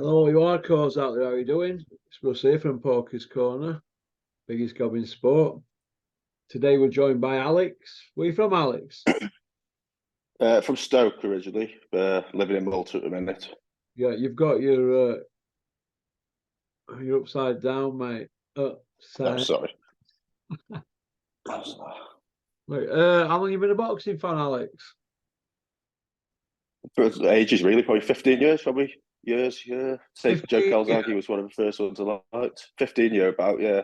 Hello, you hardcores out there. How you doing? It's Russ here from Poker's Corner, biggest gob in sport. Today we're joined by Alex. Where are you from, Alex? From Stoke originally, living in Malta at the minute. Yeah, you've got your you're upside down, mate. Oh, Upside. sorry. Wait, how long you been a boxing fan, Alex? For ages, really, probably 15 years, probably years. Yeah, say Joe 15 years. Calzaghe was one of the first ones I liked. 15 year about, yeah,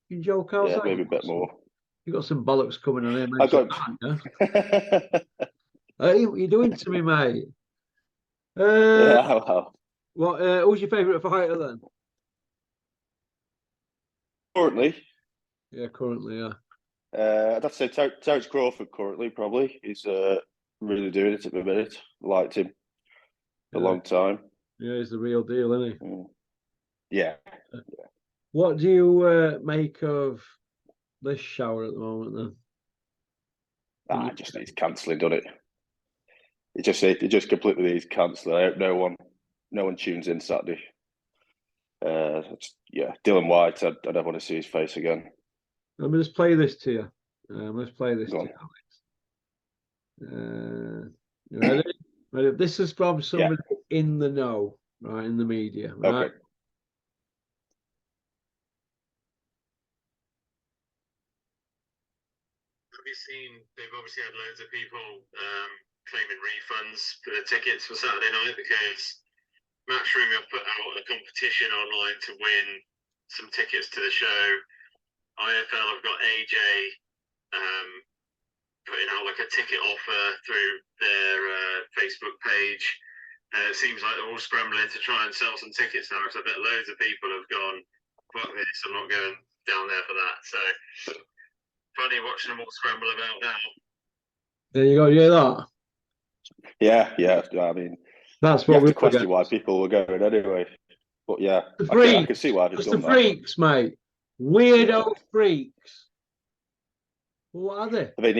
You Joe yeah, Calzaghe? maybe a bit more. You got some bollocks coming on here, I mate. got. Hey, what you doing to me, mate? Well, Who's your favourite fighter then? currently, Yeah, currently, yeah. I'd have to say Terence Crawford. Currently, probably he's really doing it at the minute. Liked him for a Yeah, long time. yeah, he's the real deal, isn't he? Yeah. What do you make of this shower at the moment then? It just needs cancelling, doesn't it? It just completely needs cancelling. I hope no one tunes in Saturday. Yeah, Dillian White. I don't want to see his face again. Let me just play this to you. Let's play this Go to on. you, Alex. You ready? Ready? This is from Yeah. somebody in the know, right, in the media, right? Okay. Have you seen? They've obviously had loads of people claiming refunds for the tickets for Saturday night because Matchroom have put out a competition online to win some tickets to the show. IFL have got AJ putting out like a ticket offer through their Facebook page. It seems like they're all scrambling to try and sell some tickets now. So I bet loads of people have gone, fuck this, I'm not going down there for that. So funny watching them all scramble about now. There you go. You hear that? Yeah. I mean, That's you what have we to question why people were going anyway. But yeah, the I can see freaks. why they've Just the done that. freaks, mate. Weirdo Yeah. freaks. What are they? They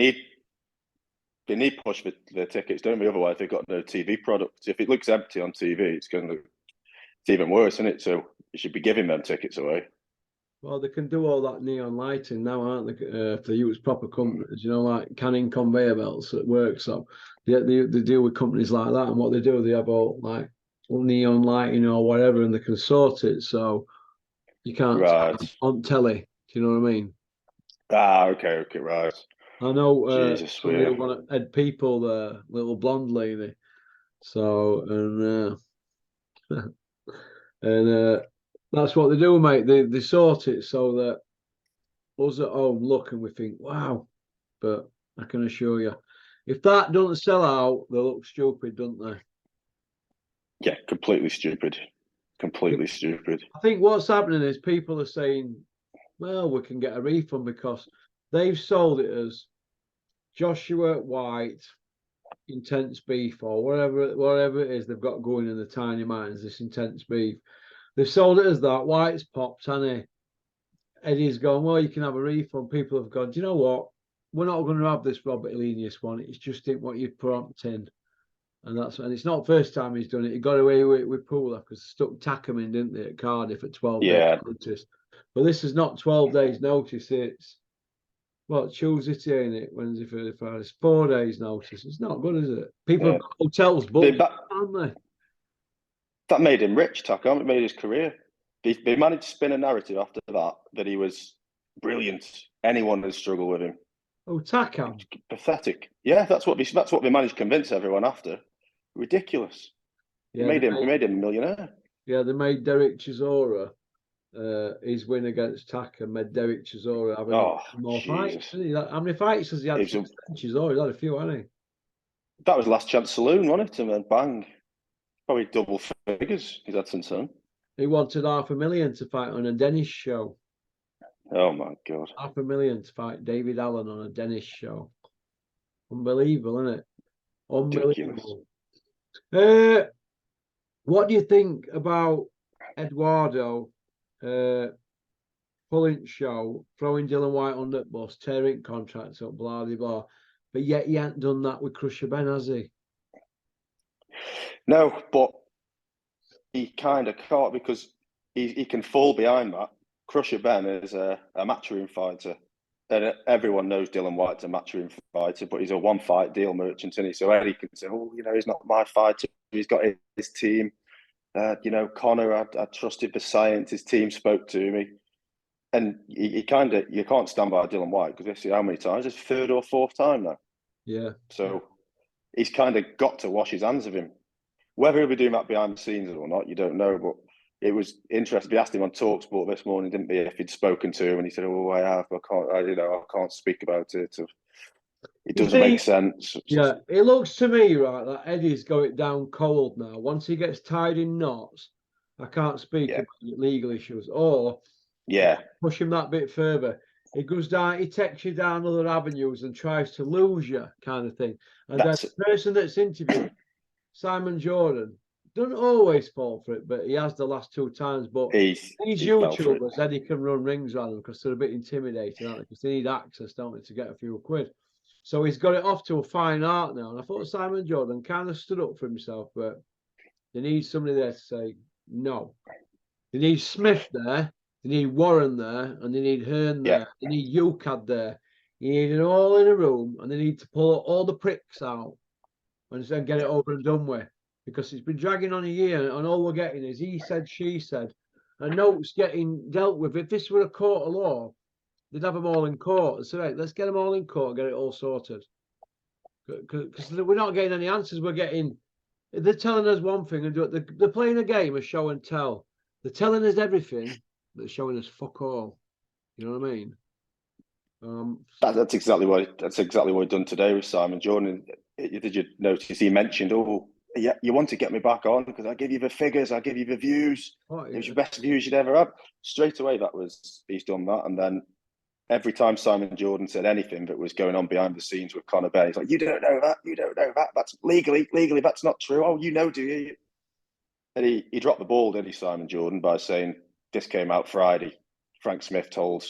need push for their tickets, don't they? Otherwise, they've got no TV product. If it looks empty on TV, it's even worse, isn't it? So you should be giving them tickets away. Well, they can do all that neon lighting now, aren't they? If they use proper companies, you know, like canning conveyor belts at workshop. They deal with companies like that, and what they do, they have all like neon lighting or whatever, and they can sort it so you can't Right. on telly. Do you know what I mean? Okay, right. I know Jesus, somebody weird. who wanted Ed People, the little blonde lady. So and that's what they do, mate. They sort it so that us at home look and we think, wow. But I can assure you, if that doesn't sell out, they look stupid, don't they? Yeah, completely stupid. Completely stupid. I think what's happening is people are saying, well, we can get a refund because they've sold it as Joshua White intense beef or whatever it is they've got going in the tiny mines, this intense beef. They've sold it as that. White's popped, hasn't he? Eddie's gone, well, you can have a refund. People have gone, do you know what? We're not going to have this Robert Elenius one. It's just what you prompted. And it's not the first time he's done it. He got away with Pula because stuck Tackham in, didn't they, at Cardiff at 12 Yeah. days notice. But this is not 12 days notice. It's Tuesday today, ain't it? Wednesday, Thursday, Friday. It's 4 days notice. It's not good, is it? People have got hotels booked, aren't they? That made him rich, Tackham. It made his career. They managed to spin a narrative after that he was brilliant. Anyone would struggle with him. Oh, Tackham. Pathetic. Yeah, that's what they managed to convince everyone after. Ridiculous. Yeah, we made him a millionaire. Yeah, they made Derek Chisora. His win against Tackham made Derek Chisora have more fights. How many fights has he had? Chisora, he's had a few, hasn't he? That was Last Chance Saloon, wasn't it? And then bang. Probably double figures he's had since then. He wanted $500,000 to fight on a Dennis show. Oh my God. $500,000 to fight David Allen on a Dennis show. Unbelievable, isn't it? Unbelievable. What do you think about Eduardo pulling show, throwing Dillian White on the bus, tearing contracts up, blah, blah, blah. But yet he hasn't done that with Crusher Ben, has he? No, but he kind of caught because he can fall behind that. Crusher Ben is a matchroom fighter. And everyone knows Dillian White's a matchroom fighter, but he's a one-fight deal merchant, isn't he? So Eddie can say, oh, he's not my fighter. He's got his team. Connor, I trusted the science. His team spoke to me. And you can't stand by Dillian White because let's see how many times. It's third or fourth time now. Yeah. So he's kind of got to wash his hands of him. Whether he'll be doing that behind the scenes or not, you don't know. But it was interesting. We asked him on TalkSport this morning, didn't we, if he'd spoken to him, and he said, "Oh, I have. I can't speak about it. It doesn't make sense." Yeah, it looks to me right that Eddie's going down cold now. Once he gets tied in knots, I can't speak about legal issues. Or push him that bit further. He goes down, he takes you down other avenues and tries to lose you, kind of thing. And then the person that's interviewed, Simon Jordan, doesn't always fall for it, but he has the last 2 times. But these YouTubers, Eddie can run rings on them because they're a bit intimidating, aren't they? Because they need access, don't they, to get a few quid. So he's got it off to a fine art now. And I thought Simon Jordan kind of stood up for himself, but they need somebody there to say no. They need Smith there, they need Warren there, and they need Hearn there. They need UCAD there. You need them all in a room, and they need to pull all the pricks out and then get it over and done with. Because it's been dragging on a year, and all we're getting is he said, she said, and notes getting dealt with. If this were a court of law, they'd have them all in court. So right, let's get them all in court and get it all sorted. Because we're not getting any answers. They're telling us one thing and they're playing a game of show and tell. They're telling us everything, but they're showing us fuck all. You know what I mean? That's exactly what he's done today with Simon Jordan. Did you notice he mentioned, "Oh, yeah, you want to get me back on because I give you the figures, I give you the views. It was your best views you'd ever had." Straight away, he's done that, and then every time Simon Jordan said anything that was going on behind the scenes with Conor Benn, he's like, "You don't know that. You don't know that. That's legally, that's not true. Oh, do you?" And he dropped the ball, didn't he, Simon Jordan, by saying this came out Friday. Frank Smith told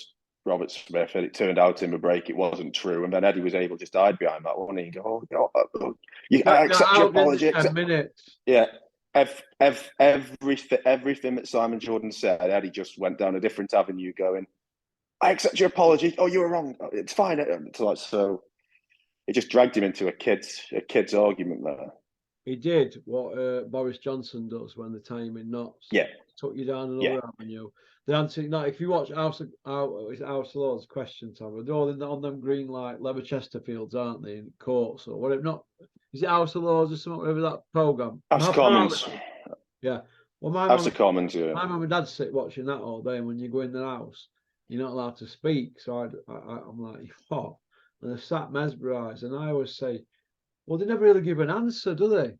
Robert Smith, and it turned out in the break it wasn't true. And then Eddie was able to just hide behind that, wasn't he? And go, I accept your apology. 10 minutes. Yeah. Everything that Simon Jordan said, Eddie just went down a different avenue going, I accept your apology. Oh, you were wrong. It's fine. So it just dragged him into a kid's argument there. He did what Boris Johnson does when they tie him in knots. Yeah. Took you down another avenue. The answer now, if you watch House of Lords question time, they're all on them green light Lever Chesterfields, aren't they, in courts or whatever? Not is it House of Lords or something, whatever that programme? House of Commons. Yeah. Well, House of Commons, yeah. My mum and dad sit watching that all day, and when you go in the house, you're not allowed to speak. So I'm like, what? And they're sat mesmerised, and I always say, well, they never really give an answer, do they?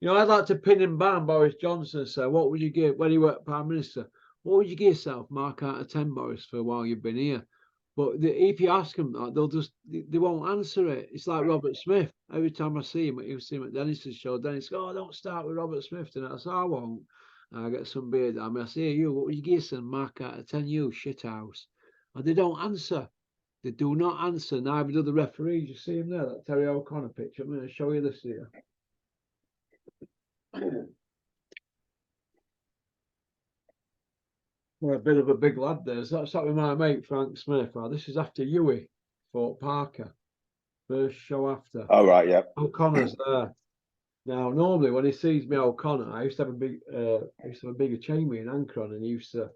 You know, I'd like to pin him down Boris Johnson and say, what would you give, when you were Prime Minister, what would you give yourself, mark out of 10, Boris, for while you've been here? But if you ask them that, they won't answer it. It's like Robert Smith. Every time I see him, you see him at Dennis's show, Dennis goes, don't start with Robert Smith. And I say, I won't. And I get some beer down me. I say, you, what would you give yourself, mark out of 10, you shithouse? And they don't answer. They do not answer. Neither do the referees. You see him there, that Terry O'Connor picture. I'm going to show you this here. Well, a bit of a big lad there. So that's with my mate Frank Smith. Well, this is after Huey fought Parker. First show after. Oh right, yeah. O'Connor's there. Now, normally when he sees me, O'Connor, I used to have a bigger chain me in Ankron, and he used to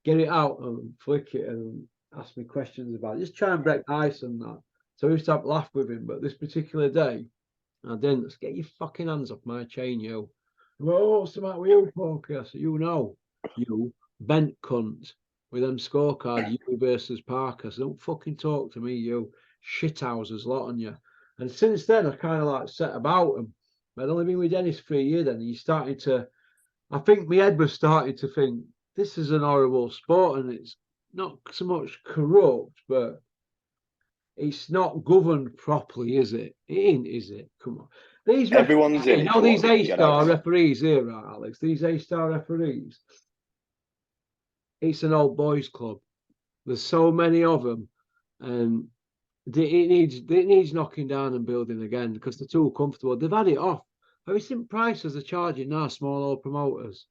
get it out and flick it and ask me questions about it. Just try and break ice and that. So I used to have a laugh with him. But this particular day, I didn't. Let's get your fucking hands off my chain, you. Well, what's the matter with you, Porky? I said, you know, you bent cunt with them scorecards, you versus Parker. So don't fucking talk to me, you shithouses lot on you. And since then, I kind of like set about him. I'd only been with Dennis for a year then. And he's starting to, I think my head was starting to think, this is an horrible sport and it's not so much corrupt, but it's not governed properly, is it? It ain't, is it? Come on. Everyone's in. You know these A-star referees here, right, Alex? These A-star referees. It's an old boys club. There's so many of them, and it needs knocking down and building again because they're too comfortable. They've had it off. Have you seen prices they're charging now, small old promoters?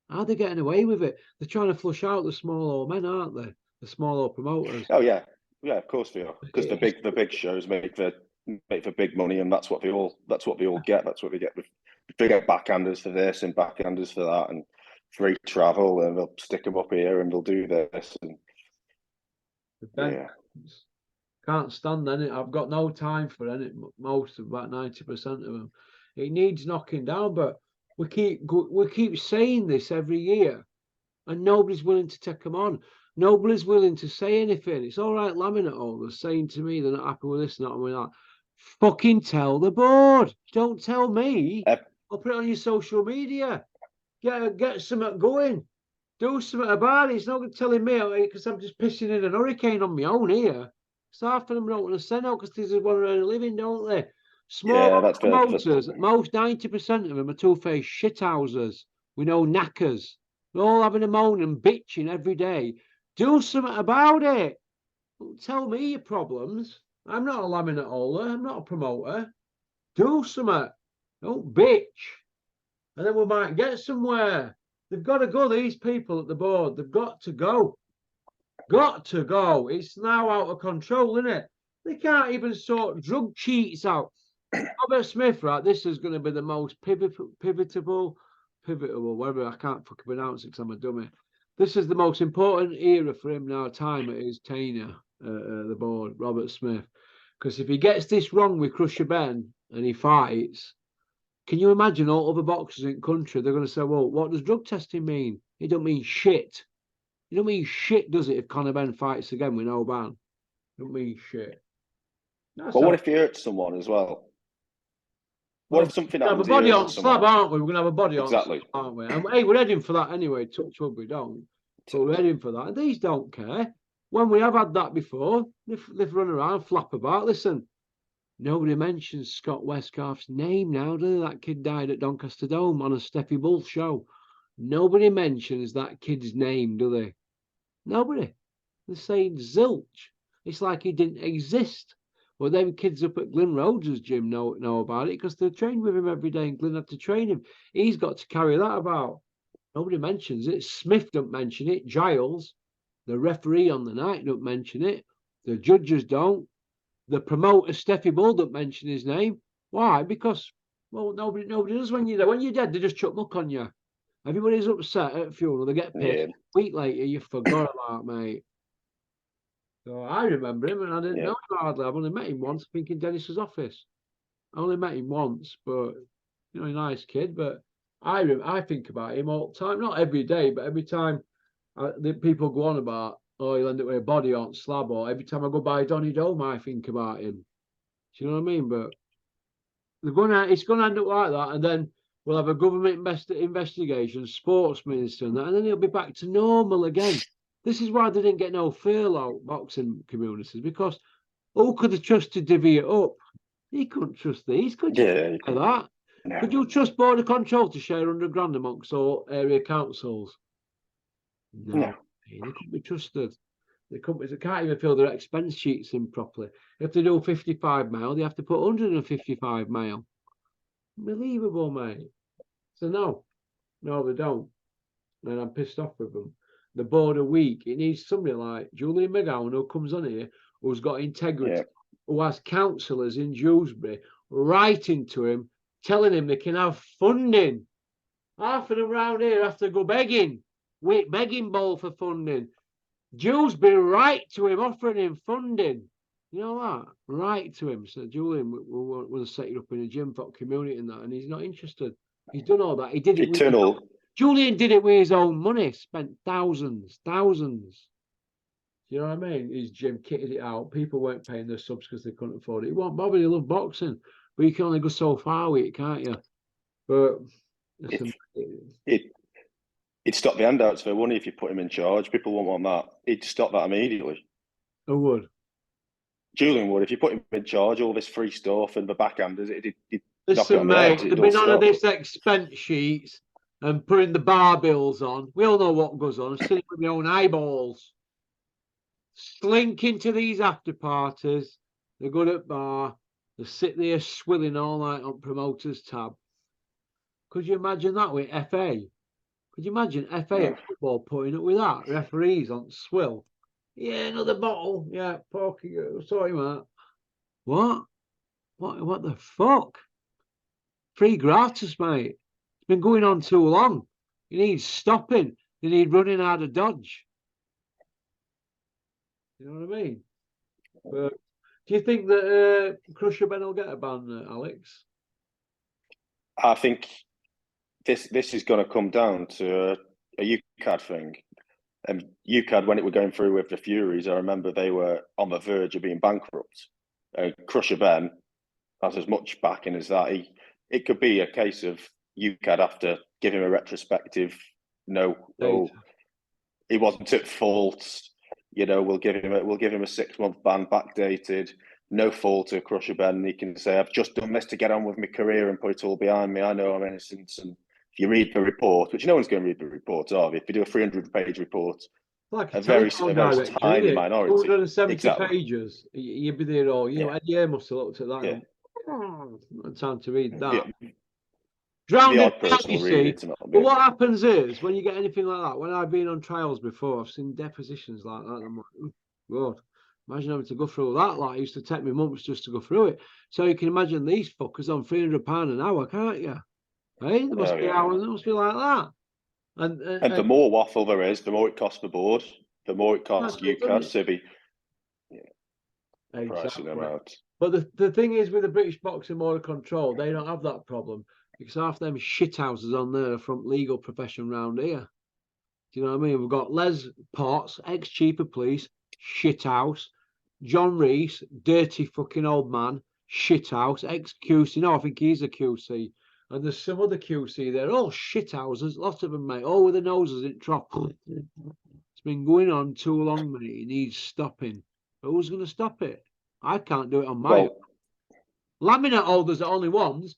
How are they getting away with it? They're trying to flush out the small old men, aren't they? The small old promoters. Oh yeah, of course they are. Because the big shows make for big money, and that's what they all get. That's what they get. They get backhanders for this and backhanders for that, and free travel, and they'll stick them up here, and they'll do this. And yeah, can't stand any. I've got no time for any. Most of about 90% of them. It needs knocking down, but we keep saying this every year, and nobody's willing to take them on. Nobody's willing to say anything. It's all right, laminate holders saying to me they're not happy with this, not with that. Fucking tell the board. Don't tell me. I'll put it on your social media. Get something going. Do something about it. It's not telling me because I'm just pissing in an hurricane on my own here. So half of them don't want to send out because they just want to earn a living, don't they? Small promoters, most 90% of them are two-faced shithouses. We know knackers. They're all having a moan and bitching every day. Do something about it. Don't tell me your problems. I'm not a laminate holder. I'm not a promoter. Do something. Don't bitch. And then we might get somewhere. They've got to go, these people at the board. They've got to go. Got to go. It's now out of control, isn't it? They can't even sort drug cheats out. Robert Smith, right? This is going to be the most pivotal, whatever. I can't fucking pronounce it because I'm a dummy. This is the most important era for him now, time at his tenure, the board, Robert Smith. Because if he gets this wrong with Crusher Ben and he fights, can you imagine all other boxers in the country? They're going to say, well, what does drug testing mean? It don't mean shit. It don't mean shit, does it, if Conor Ben fights again with no ban? It don't mean shit. But what if he hurts someone as well? What if something happens? We're going to have a body on slab, aren't we? We're going to have a body on slab, aren't we? And, hey, we're heading for that anyway. Touch wood, we don't. But we're heading for that. And these don't care. When we have had that before, they've run around, flap about. Listen, nobody mentions Scott Westcarth's name now, do they? That kid died at Doncaster Dome on a Steffi Bull show. Nobody mentions that kid's name, do they? Nobody. They're saying zilch. It's like he didn't exist. Well, them kids up at Glyn Rhodes' gym know about it because they train with him every day and Glyn had to train him. He's got to carry that about. Nobody mentions it. Smith don't mention it. Giles, the referee on the night, don't mention it. The judges don't. The promoter, Steffi Bull, don't mention his name. Why? Because, well, nobody does when you're there. When you're dead, they just chuck muck on you. Everybody's upset at a funeral. They get pissed. Yeah. A week later, you forgot about it, mate. So I remember him, and I didn't know him hardly. I've only met him once, I think, in Dennis's office. I only met him once, but, you know, a nice kid. But I think about him all the time. Not every day, but every time the people go on about, oh, he'll end up with a body on slab, or every time I go by Donny Dome, I think about him. Do you know what I mean? But it's going to end up like that, and then we'll have a government investigation, sports minister, and then he'll be back to normal again. This is why they didn't get no furlough boxing communities, because who could have trusted to divvy it up? He couldn't trust these, could you? Yeah, you could. That. No. Could you trust Border Control to share 100 grand amongst all area councils? No. They couldn't be trusted. The companies can't even fill their expense sheets in properly. If they do 55 mile, they have to put 155 mile. Unbelievable, mate. So no, they don't. And I'm pissed off with them. The board are weak. It needs somebody like Julian McGowan, who comes on here, who's got integrity, who has councillors in Dewsbury writing to him, telling him they can have funding. Half of them around here have to go begging bowl for funding. Dewsbury write to him, offering him funding. You know that? Write to him. So Julian will set you up in a gym for community and that, and he's not interested. He's done all that. He did it. Julian did it with his own money, spent thousands. You know what I mean? His gym kitted it out. People weren't paying their subs because they couldn't afford it. He won't bother. He loved boxing, but you can only go so far with it, can't you? But it'd stop the handouts for money if you put him in charge. People won't want that. He'd stop that immediately. Who would? Julian would. If you put him in charge, all this free stuff and the backhanders, it'd listen, mate, there'd be none of this expense sheets and putting the bar bills on. We all know what goes on. Sitting with my own eyeballs. Slinking to these after parties. They're good at bar. They sit there swilling all night on promoters' tab. Could you imagine that with FA? Could you imagine FA at football putting up with that? Referees on swill. Yeah, another bottle. Yeah, porky. Sorry, mate. What? What the fuck? Free gratis, mate. It's been going on too long. You need stopping. You need running out of dodge. You know what I mean? But do you think that Crusher Ben will get a ban, Alex? I think this is going to come down to a UCAD thing. And UCAD, when it were going through with the Furies, I remember they were on the verge of being bankrupt. Crusher Ben has as much backing as that. It could be a case of UCAD have to give him a retrospective. No, he wasn't at fault. You know, we'll give him a 6-month ban, backdated. No fault to Crusher Ben. He can say, "I've just done this to get on with my career and put it all behind me. I know I'm innocent." And if you read the report, which no one's going to read the report, are they? If you do a 300-page report, like a very tiny minority. 270 exactly. pages. You'd be there all. You know, Eddie must have looked at that. Yeah. No time to read that. The odd person will read it. But what happens is when you get anything like that. When I've been on trials before, I've seen depositions like that. And I'm like, oh, God, imagine having to go through that. Like, it used to take me months just to go through it. So you can imagine these fuckers on £300 an hour, can't you? Hey, there must be hours. There must be like that. And the more waffle there is, the more it costs the board, the more it costs UCAD to be pricing them out. But the thing is, with the British Boxing Board of Control, they don't have that problem because half them shithouses on there are from legal profession round here. Do you know what I mean? We've got Les Potts, ex-chief of police, shithouse. John Rees, dirty fucking old man, shithouse. Ex-QC, no, I think he's a QC. And there's some other QC there, all shithouses, lots of them, mate, all with the noses in trough. It's been going on too long, mate. It needs stopping. But who's going to stop it? I can't do it on my own. Laminate holders are only ones.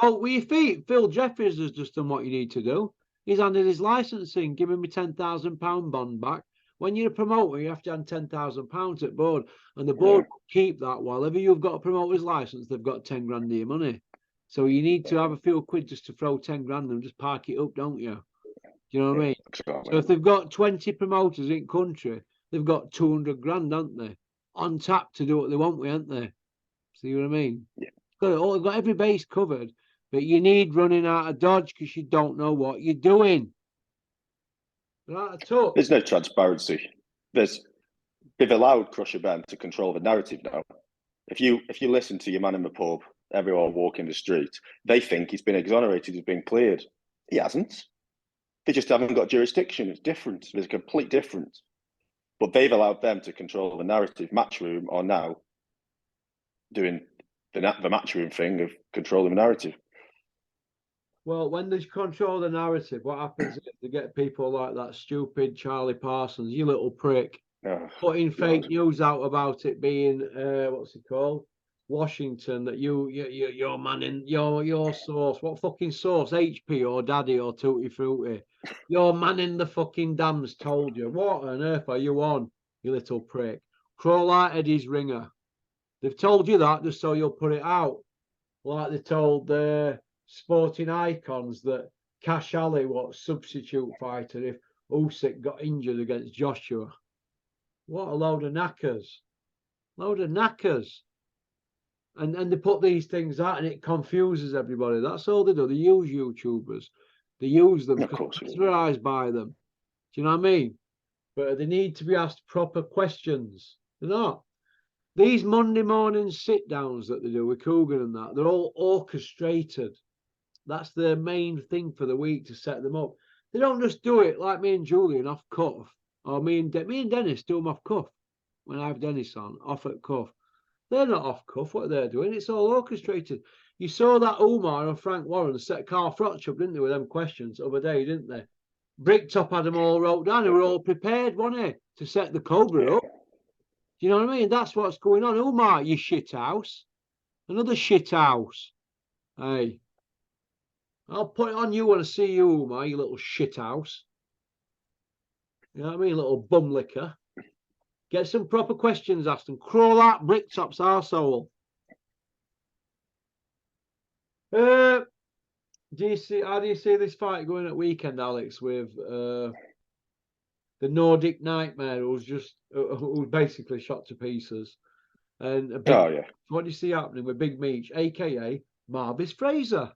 Vote with your feet. Phil Jeffries has just done what you need to do. He's handed his licensing, giving me £10,000 bond back. When you're a promoter, you have to hand £10,000 at board, and the board will keep that. Whatever you've got a promoter's license, they've got 10 grand of your money. So you need to have a few quid just to throw 10 grand and just park it up, don't you? Do you know what I mean? Exactly. So if they've got 20 promoters in country, they've got 200 grand, haven't they? On tap to do what they want with, haven't they? See what I mean? Yeah. They've got every base covered, but you need running out of dodge because you don't know what you're doing. There's no transparency. They've allowed Crusher Ben to control the narrative now. If you listen to your man in the pub, everyone walking the street, they think he's been exonerated, he's been cleared. He hasn't. They just haven't got jurisdiction. It's different. There's a complete difference. But they've allowed them to control the narrative. Matchroom are now doing the Matchroom thing of controlling the narrative. Well, when they control the narrative, what happens is they get people like that stupid Charlie Parsons, you little prick, putting fake news out about it being what's it called? Washington, that you're manning your source. What fucking source? HP or Daddy or Tutti Frutti? You're manning the fucking dams, told you. What on earth are you on, you little prick? Crawl like Eddie's ringer. They've told you that just so you'll put it out. Like they told the sporting icons that Cash Ali was substitute fighter if Usyk got injured against Joshua. What a load of knackers. Load of knackers. And they put these things out and it confuses everybody. That's all they do. They use YouTubers. They use them because they're mesmerised by them. Do you know what I mean? But they need to be asked proper questions. They're not. These Monday morning sit-downs that they do with Coogan and that, they're all orchestrated. That's their main thing for the week to set them up. They don't just do it like me and Julian off cuff. Or me and Dennis do them off cuff. When I have Dennis on, off at cuff. They're not off cuff, what they're doing. It's all orchestrated. You saw that Umar and Frank Warren set Carl Froch up, didn't they, with them questions the other day, didn't they? Bricktop had them all wrote down. They were all prepared, wasn't it, to set the Cobra up. Do you know what I mean? That's what's going on. Umar, you shit house. Another shit house. Hey. I'll put it on you when I see you, Umar, you little shit house. You know what I mean? Little bum licker. Get some proper questions asked and crawl out Bricktop's arsehole. how do you see this fight going at weekend, Alex, with the Nordic Nightmare who's basically shot to pieces? And what do you see happening with Big Meech, aka Marvis Fraser?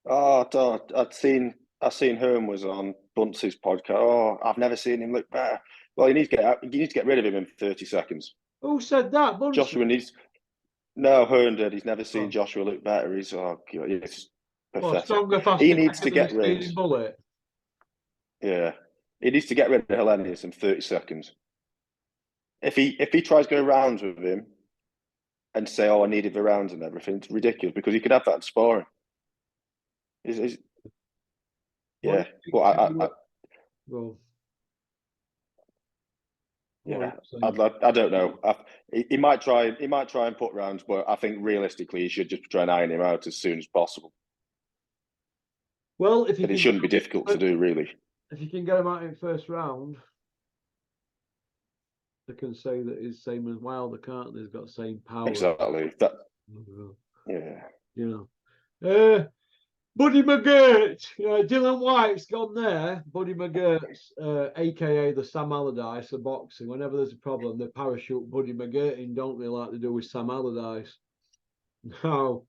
Oh, I've seen Hearn was on Bunce's podcast. Oh, I've never seen him look better. Well, you need to get rid of him in 30 seconds. Who said that? Bunce? Joshua needs. No, Hearn did. He's never seen Joshua look better. He's it's pathetic. Stronger, faster, he needs to get rid. Bullet. Yeah, he needs to get rid of Hellenius in 30 seconds. If he tries to go rounds with him and say, "Oh, I needed the rounds and everything," it's ridiculous because he could have that in sparring. Yeah, well, I don't know. He might try and put rounds, but I think realistically he should just try and iron him out as soon as possible. Well, it shouldn't be difficult to do, really. If you can get him out in first round, they can say that he's same as Wilder, can't they? He's got the same power. Exactly. Yeah. You know. Buddy McGirt, Dillian White's gone there. Buddy McGirt's, aka the Sam Allardyce of boxing. Whenever there's a problem, they parachute Buddy McGirt in, don't they, like they do with Sam Allardyce? Now,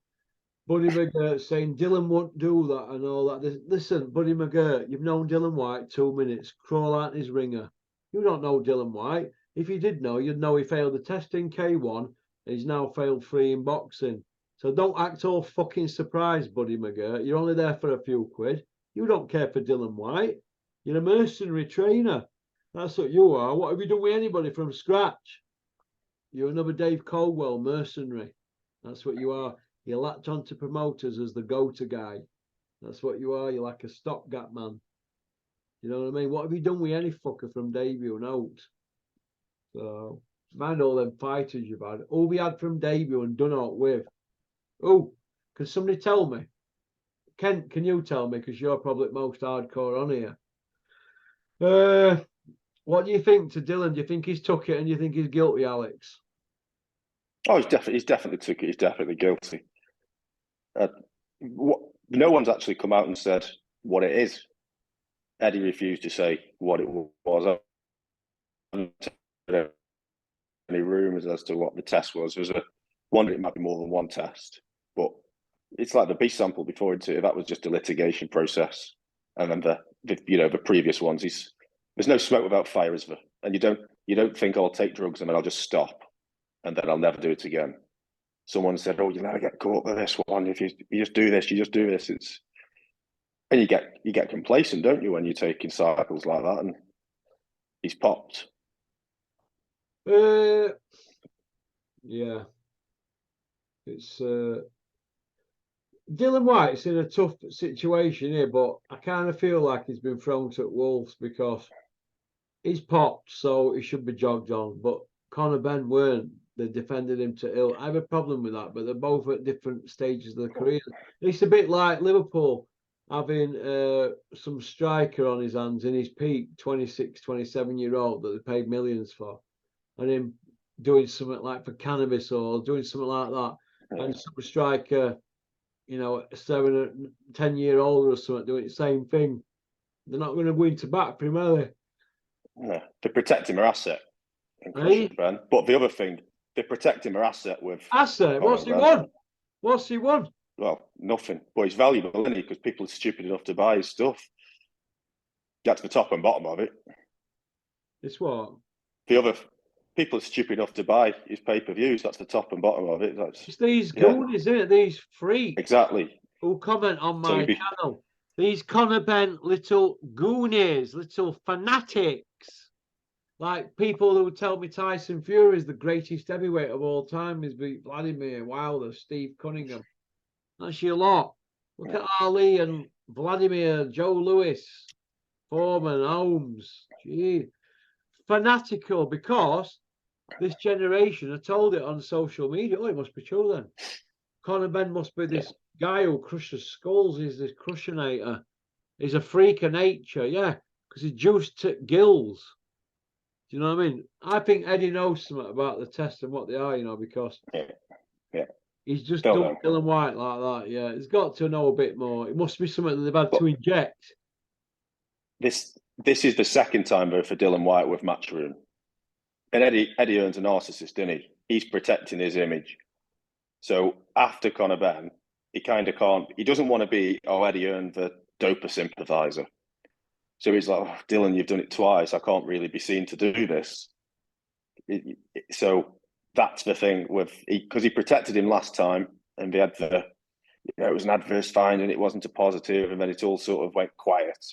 Buddy McGirt saying Dillian won't do that and all that. Listen, Buddy McGirt, you've known Dillian White 2 minutes. Crawl out his ringer. You don't know Dillian White. If you did know, you'd know he failed the test in K1 and he's now failed 3 in boxing. So don't act all fucking surprised, Buddy McGirt. You're only there for a few quid. You don't care for Dillian White. You're a mercenary trainer. That's what you are. What have you done with anybody from scratch? You're another Dave Caldwell mercenary. That's what you are. You latch onto promoters as the go-to guy. That's what you are. You're like a stopgap man. You know what I mean? What have you done with any fucker from debut and out? So, mind all them fighters you've had. All we had from debut and done out with. Oh, can somebody tell me? Ken, can you tell me? Because you're probably most hardcore on here. What do you think to Dillian? Do you think he's took it and you think he's guilty, Alex? Oh, he's definitely took it. He's definitely guilty. No one's actually come out and said what it is. Eddie refused to say what it was. Any rumours as to what the test was. There's a wonder it might be more than one test, but it's like the B sample before it. That was just a litigation process, and then the previous ones. There's no smoke without fire, is there? And you don't think I'll take drugs and then I'll just stop, and then I'll never do it again. Someone said, "Oh, you'll never get caught with this one if you just do this. You just do this." And you get complacent, don't you, when you're taking cycles like that? And he's popped. Yeah. It's Dillian White's in a tough situation here, but I kind of feel like he's been thrown to wolves because he's popped, so he should be jogged on. But Conor Benn weren't. They defended him to ill. I have a problem with that, but they're both at different stages of their career. It's a bit like Liverpool having some striker on his hands in his peak, 26, 27-year-old that they paid millions for, and him doing something like for cannabis or doing something like that. And some striker, 7 or 10-year-old or something doing the same thing. They're not going to win to back primarily. Yeah, they're protecting their asset. Ben. But the other thing, they're protecting their asset with asset. What's he won? What's he won? Well, nothing. But it's valuable, isn't he? Because people are stupid enough to buy his stuff. That's the top and bottom of it. It's what? The other people are stupid enough to buy his pay-per-views. That's the top and bottom of it. It's these goonies, isn't it? These freaks. Exactly. Who comment on my channel. These Conor Benn little goonies, little fanatics. Like people who tell me Tyson Fury is the greatest heavyweight of all time. He's beat Vladimir, Wilder, Steve Cunningham. That's your lot. Look at Ali and Vladimir, Joe Lewis, Foreman, Holmes. Gee. Fanatical, because this generation are told it on social media. Oh, it must be true then. Conor Benn must be this guy who crushes skulls. He's this crushinator. He's a freak of nature, because he's juiced to gills. Do you know what I mean? I think Eddie knows something about the test and what they are, because He's just Don't done know. Dillian White like that. Yeah, he's got to know a bit more. It must be something that they've had But to inject. This is the second time though for Dillian White with Matchroom. And Eddie Hearn's a narcissist, isn't he? He's protecting his image. So after Conor Benn, he kind of can't. He doesn't want to be Eddie Hearn, the doper sympathiser. So he's like, Dylan, you've done it twice. I can't really be seen to do this. So that's the thing with because he protected him last time, and they had it was an adverse find, and it wasn't a positive, and then it all sort of went quiet.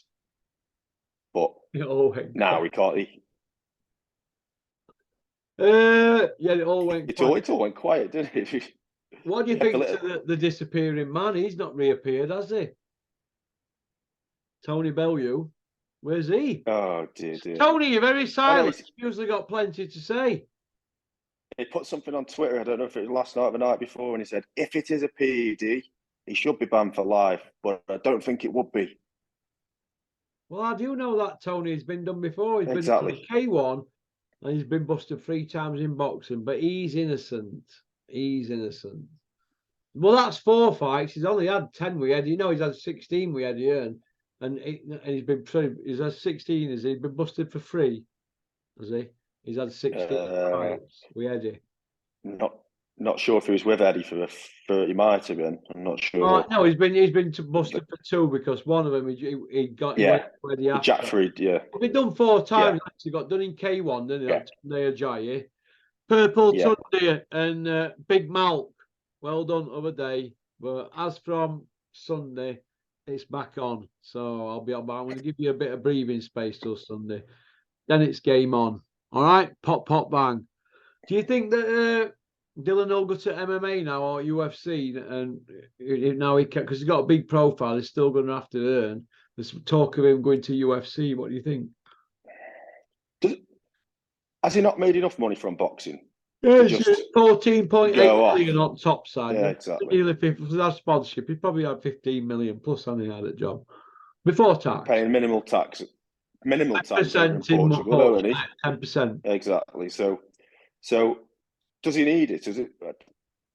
But now we can't. Yeah, it all went quiet. It all went quiet, didn't it? What do you think to the disappearing man? He's not reappeared, has he? Tony Bellew. Where's he? Oh, dear. Tony, you're very silent. He's usually got plenty to say. He put something on Twitter, I don't know if it was last night or the night before, and he said, if it is a PED, he should be banned for life, but I don't think it would be. Well, I do know that, Tony. It's been done before. He's been done K1, and he's been busted 3 times in boxing, but he's innocent. He's innocent. Well, that's 4 fights. He's only had 10 with Eddie. He's had 16 with Eddie Hearn. And he's had 16, is he? He's been busted for 3, has he? He's had 16 fights with Eddie. Not sure if he was with Eddie for 30. Might have been. I'm not sure. No, he's been busted for 2 because one of them he got went to Eddie after. Jack Fried, yeah. He's been done 4 times. Yeah. He got done in K1, didn't he? Yeah. Ajayi. Purple Sunday and Big Malk. Well done other day. But as from Sunday, it's back on. So I'm going to give you a bit of breathing space till Sunday. Then it's game on. All right? Pop, pop, bang. Do you think that Dylan will go to MMA now or UFC? And now because he's got a big profile, he's still going to have to earn. There's talk of him going to UFC. What do you think? Has he not made enough money from boxing? Yeah, 14.8 million on top side. Yeah, exactly. Nearly 50 for that sponsorship. He probably had 15 million plus on the other job before tax. Paying minimal tax in Portugal, 10%. Exactly. So does he need it?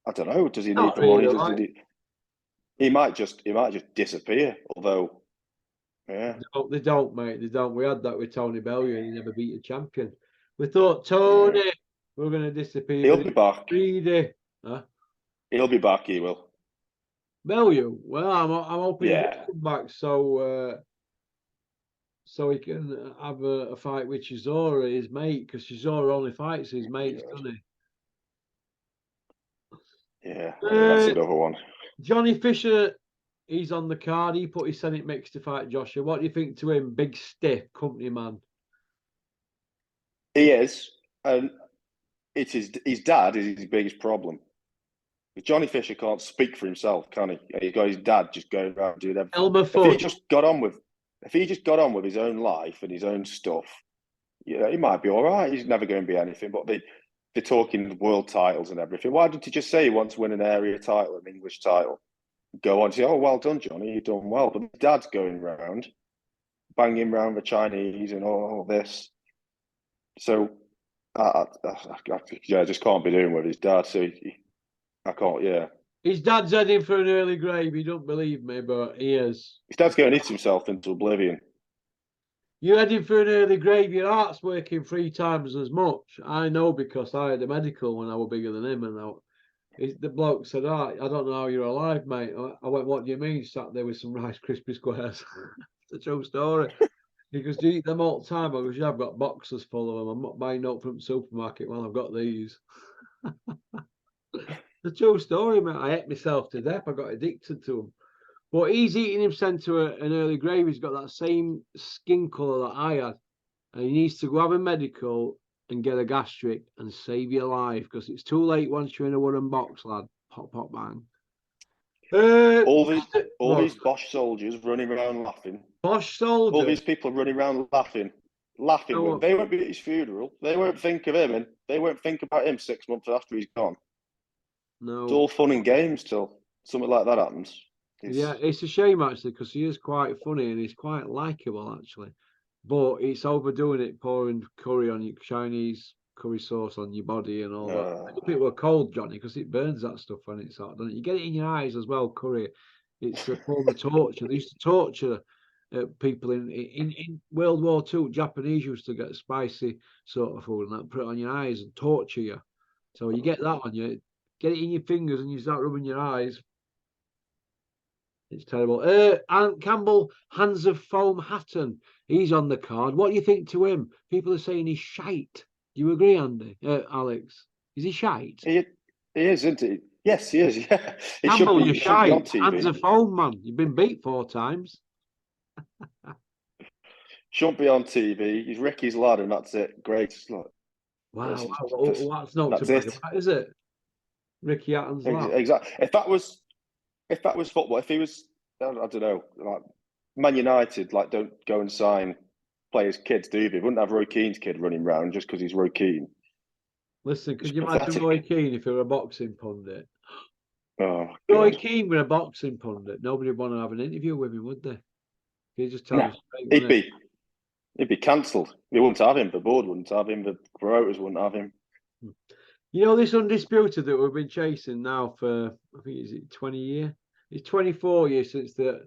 I don't know. Does he need the really money? He might just disappear. Although, yeah, they don't, mate. They don't. We had that with Tony Bellew, and he never beat a champion. We thought Tony. Yeah. We're going to disappear. He'll be back. Huh? He'll be back. He will. Bellew. Well, I'm hoping he'll come back so he can have a fight with Chisora, his mate, because Chisora only fights his mates, doesn't he? Yeah, that's another one. Johnny Fisher, he's on the card. He put his Senate mix to fight Joshua. What do you think to him? Big stiff company man. He is, and it's his dad is his biggest problem. Johnny Fisher can't speak for himself, can he? He's got his dad just going around doing everything. If he just got on with his own life and his own stuff, he might be all right. He's never going to be anything. But they're talking world titles and everything. Why didn't he just say he wants to win an area title, an English title? Go on and say, oh, well done, Johnny, you've done well. But his dad's going around, banging around the Chinese and all this. So I just can't be doing with his dad. So I can't. Yeah, his dad's heading for an early grave. He don't believe me, but he is. His dad's going to hit himself into oblivion. You're heading for an early grave. Your heart's working 3 times as much. I know because I had a medical when I was bigger than him, and the bloke said, "I don't know how you're alive, mate." I went, "What do you mean?" Sat there with some Rice Krispie squares. It's a true story. He goes, "Do you eat them all the time?" I goes, "Yeah, I've got boxes full of them. I'm not buying up from the supermarket when I've got these." The true story, mate. I ate myself to death. I got addicted to them. But he's eating himself to an early grave. He's got that same skin colour that I had. And he needs to go have a medical and get a gastric and save your life because it's too late once you're in a wooden box, lad. Pop, pop, bang. All these Bosch soldiers running around laughing. Bosch soldiers? All these people running around laughing. They won't be at his funeral. They won't think of him, and they won't think about him 6 months after he's gone. No. It's all fun and games till something like that happens. It's a shame, actually, because he is quite funny and he's quite likeable, actually. But it's overdoing it, pouring curry on your Chinese curry sauce on your body and all that. If it were cold, Johnny, because it burns that stuff when it's hot, doesn't it? You get it in your eyes as well, curry. It's a form of torture. They used to torture people in World War II. Japanese used to get spicy sort of food and that, put it on your eyes and torture you. So you get that on you, get it in your fingers and you start rubbing your eyes. It's terrible. Ant Campbell, Hands of Foam Hatton. He's on the card. What do you think to him? People are saying he's shite. Do you agree, Andy? Alex? Is he shite? He is, isn't he? Yes, he is. Yeah. He Campbell, should be on TV. Hands of Foam, man. You've been beat 4 times. Shouldn't be on TV. He's Ricky's lad, and that's it. Great. Wow, that's not too bad, is it? Ricky Hatton's lad. Exactly. If that was football, if he was, I don't know, like Man United, like don't go and sign players' kids, do they? Wouldn't have Roy Keane's kid running around just because he's Roy Keane. Listen, could you imagine Roy Keane if he were a boxing pundit? Oh, Roy Keane were a boxing pundit. Nobody would want to have an interview with him, would they? He'd just tell him straight. He'd be cancelled. They wouldn't have him. The board wouldn't have him. The promoters wouldn't have him. You know, this Undisputed that we've been chasing now for, I think, is it 20 years? It's 24 years since the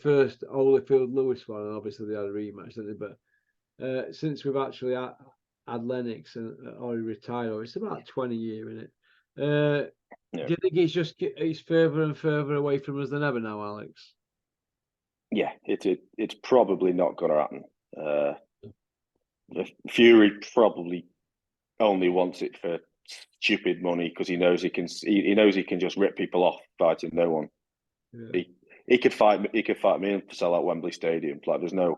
first Holyfield Lewis one, and obviously they had a rematch, didn't they? But since we've actually had Lennox or he retired, it's about 20 years, isn't it? Do you think he's further and further away from us than ever now, Alex? Yeah, it's probably not going to happen. Fury probably only wants it for stupid money because he knows he can just rip people off fighting no one. Yeah. He could fight me and sell out Wembley Stadium. Like there's no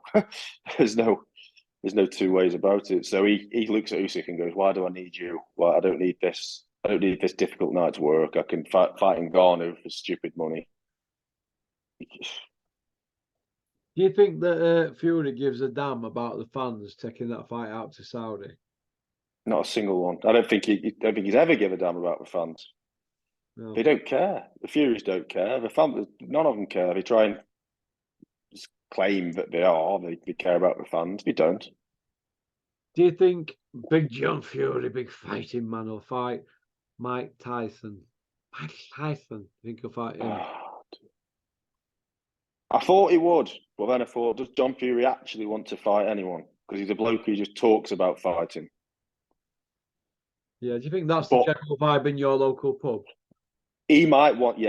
two ways about it. So he looks at Usyk and goes, "Why do I need you? Well, I don't need this. I don't need this difficult night's work. I can fight in Ghana for stupid money." Do you think that Fury gives a damn about the fans taking that fight out to Saudi? Not a single one. I don't think he's ever given a damn about the fans. No. They don't care. The Furies don't care. The fans, none of them care. They try and claim that they care about the fans. They don't. Do you think Big John Fury, big fighting man, will fight Mike Tyson? Mike Tyson, I think he'll fight him. I thought he would, but then I thought, does John Fury actually want to fight anyone? Because he's a bloke who just talks about fighting. Yeah, do you think that's the general vibe in your local pub? He might want,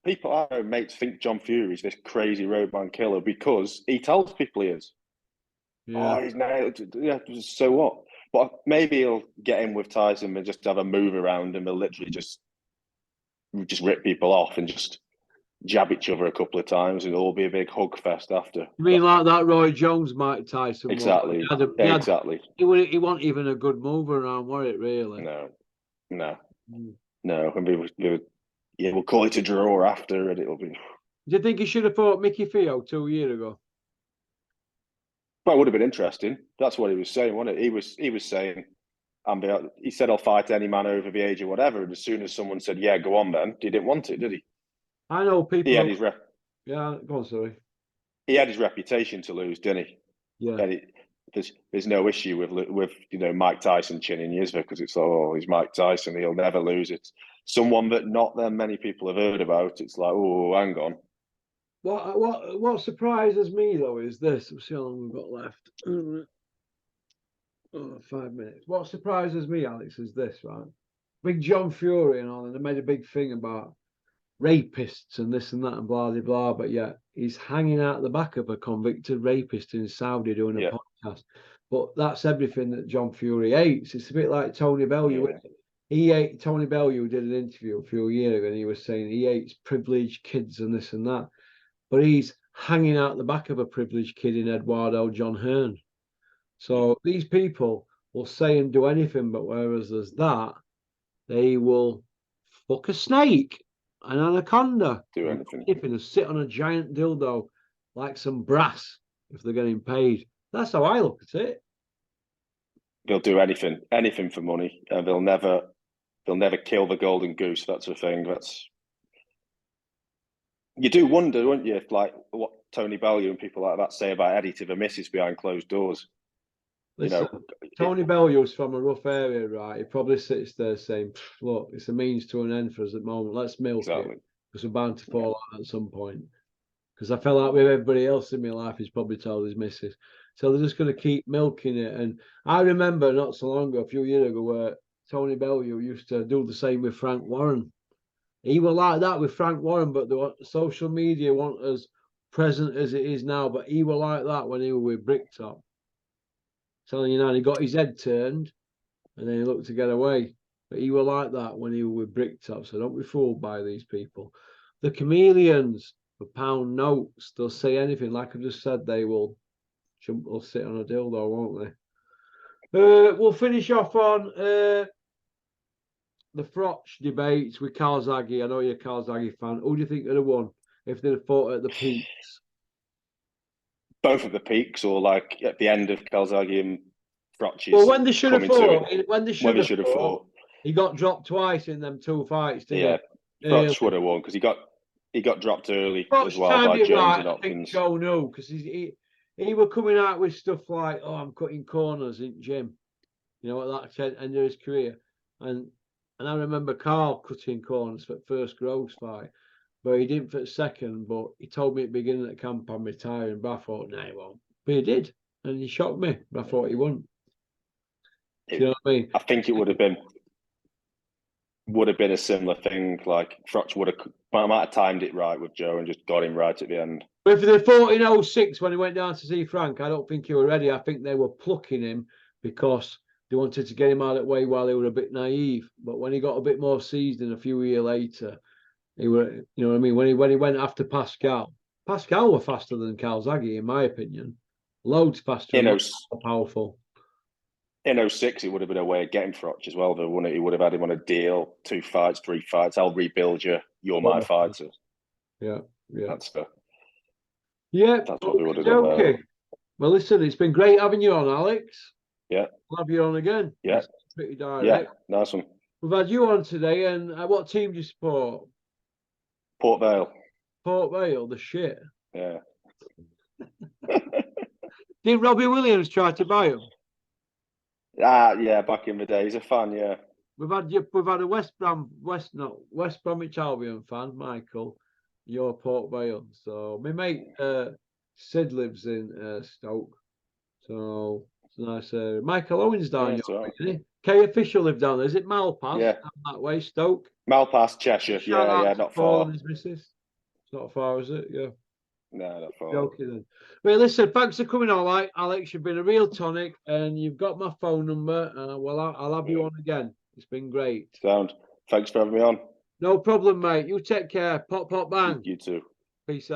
people I know, mates, think John Fury's this crazy roadman killer because he tells people he is. Yeah. Oh, he's nailed. Yeah, so what? But maybe he'll get in with Tyson and just have a move around and they'll literally just rip people off and just jab each other a couple of times and it'll all be a big hug fest after. You mean like that Roy Jones, Mike Tyson? Exactly. Exactly. He wasn't even a good mover around, were it really? No. And we'll call it a draw after and it'll be... Do you think he should have fought Mickey Theo 2 years ago? Well, it would have been interesting. That's what he was saying, wasn't it? He was saying, he said, I'll fight any man over the age of whatever. And as soon as someone said, yeah, go on then, he didn't want it, did he? I know people... He had his Yeah, go on, sorry. He had his reputation to lose, didn't he? Yeah. And there's no issue with Mike Tyson chinning you, because it's he's Mike Tyson, he'll never lose it. Someone that not that many people have heard about, it's like, oh, hang on. What surprises me though is this. Let's see how long we've got left. 5 minutes. What surprises me, Alex, is this, right? Big John Fury and all, and they made a big thing about rapists and this and that and blah blah blah, but yet he's hanging out the back of a convicted rapist in Saudi doing a podcast. But that's everything that John Fury hates. It's a bit like Tony Bellew. Tony Bellew did an interview a few years ago and he was saying he hates privileged kids and this and that. But he's hanging out the back of a privileged kid in Eduardo John Hearn. So these people will say and do anything, but whereas there's that, they will fuck a snake, an anaconda, do anything and sit on a giant dildo like some brass if they're getting paid. That's how I look at it. They'll do anything for money, and they'll never kill the golden goose. That's the thing. You do wonder, wouldn't you, if like what Tony Bellew and people like that say about Eddie to the missus behind closed doors. Listen, Tony Bellew's from a rough area, right? He probably sits there saying, look, it's a means to an end for us at the moment. Let's milk it, because we're bound to fall out at some point. Because I fell out with everybody else in my life, he's probably told his missus. So they're just going to keep milking it. And I remember not so long ago, a few years ago, where Tony Bellew used to do the same with Frank Warren. He was like that with Frank Warren, but the social media weren't as present as it is now. But he was like that when he was with Bricktop. Telling you now, he got his head turned and then he looked to get away. But he was like that when he was with Bricktop. So don't be fooled by these people. The chameleons for pound notes, they'll say anything. Like I just said, they will sit on a dildo, won't they? We'll finish off on the Frotch debates with Calzaghe. I know you're a Calzaghe fan. Who do you think would have won if they'd have fought at the peaks? Both at the peaks, or like at the end of Calzaghe and Frotch's. Well, when they should have fought, when they should have fought, he got dropped twice in them 2 fights. Didn't he? Frotch would have won because he got dropped early as well by Jones and Hopkins. Joe knew because he was coming out with stuff like, "Oh, I'm cutting corners in gym," you know, at that end of his career, and I remember Carl cutting corners for the first Groves fight. But he didn't for a second, but he told me at the beginning of the camp I'm retiring, but I thought, no, he won't. But he did, and he shocked me, but I thought he wouldn't. Do you know what I mean? I think it would have been a similar thing, like Frotch might have timed it right with Joe and just got him right at the end. But if they fought in 06 when he went down to see Frank, I don't think he was ready. I think they were plucking him because they wanted to get him out of the way while they were a bit naive. But when he got a bit more seasoned a few years later, he were, you know what I mean? When he went after Pascal were faster than Calzaghe, in my opinion. Loads faster and more powerful. In 06, it would have been a way of getting Frotch as well, though, wouldn't it? He would have had him on a deal, 2 fights, 3 fights. I'll rebuild you. You're my fighter. Yeah. That's what we would have done. Okay. Well, listen, it's been great having you on, Alex. Yeah. We'll have you on again. Yeah. It's pretty direct. Yeah, nice one. We've had you on today, and what team do you support? Port Vale. Port Vale, the shit. Yeah. Did Robbie Williams try to buy him? Yeah, back in the day. He's a fan, yeah. We've had a West Bromwich Albion fan, Michael. You're Port Vale. So my mate Sid lives in Stoke. So it's nice. Michael Owens down your way, isn't he? Kay Official lived down there. Is it Malpass? Yeah. Down that way, Stoke. Malpass, Cheshire. Yeah, not far. And his missus. It's not far, is it? Yeah. No, not far. Okay then. Well, listen, thanks for coming on, Alex. You've been a real tonic, and you've got my phone number. I'll have you on again. It's been great. Sound. Thanks for having me on. No problem, mate. You take care. Pop, pop, bang. You too. Peace out.